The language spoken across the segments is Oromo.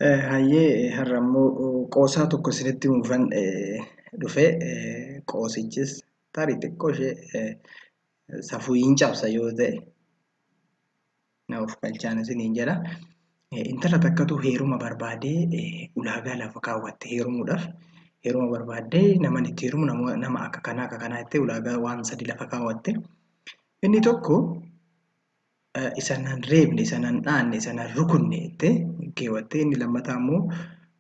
Hayyee har'ammoo qoosaa tokko isinitti muufan dhufee qoosichis tarii xiqqoo ishee safuu hin cabsa yoo ta'e na of galchaan isiniin jedha. Intala takkatu heeruma barbaadee ulaagaa lafa kaawwatte heerumuudhaaf heeruma barbaaddee naman itti heerumu nama akka kanaa jettee ulaagaa waan sadi lafa kaawwatte. Inni tokko isa nan reebne, isa nan dhaanne, isa nan rukunne jettee keewwattee inni lammataa immoo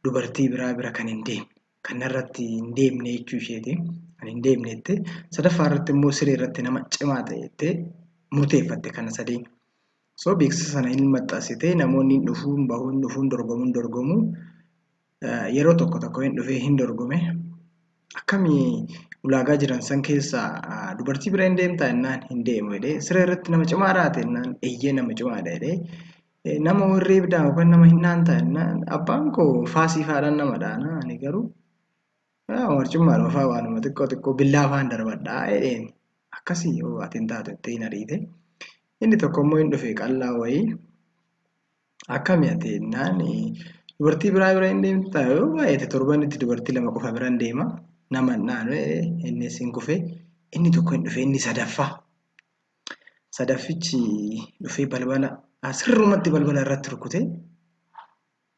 dubartii biraa bira kan hin deemne kan narratti hin deemne jechuu isheeti. Kan hin deemne jettee sadaffaa irratti immoo siree irratti nama cimaa ta'e jettee murteeffatte kana sadeen. So beeksisa sana hin maxxansitee namoonni dhufuun bahuun dhufuun dorgomuu yeroo tokko hin dhufee hin dorgome. Akkamii ulaagaa jiran san keessaa dubartii bira hin deemtaa jennaan hin deemu jedhee siree irratti nama cimaa raate jennaan eeyyee nama cimaadha jedhee nama warree bidaa yookaan nama hin dhaantaa jennaan abbaan koo faasii faadhaan nama dhaana ani garuu warcummaadhuma fa'aa waanuma xiqqoo billaa fa'aan darbadhaa jedheen akkasii yoo ati hin taatu jettee hin ariite. Inni tokko immoo hin dhufe qal'aa wayii akkamii ati jennaan dubartii biraa bira hin deemtaa yoo baay'ate torbanitti dubartii lama qofa bira hin deema. Nama naannoo innis hin kufe inni tokko hin dhufe inni sadaffichi dhufee balbala sirrumatti balbala irratti rukute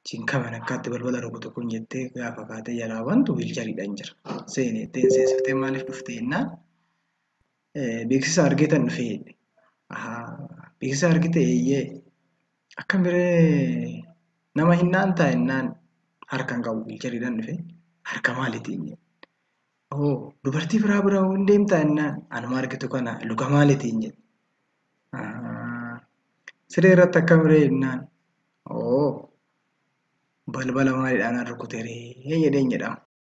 cinqaman akkaatti balbala rukutu kun jettee gaafa kaatee jalaa wantu wiilchariidhaan jira seenettee seesiftee maaliif dhufte jennaan beeksisa argitan dhufe beeksisa argite eeyyee akkam biree nama hin dhaantaa jennaan harkaan qabu wiilchariidhaan dhufe harka maaliitiin dubartii biraa bira hin deemtaa jennaan anuma argitu kana luka maaliitiin jedhe. Siree irratti akkam biree jennaan balbala maaliidhaan rukuteeree jedheen jedhama.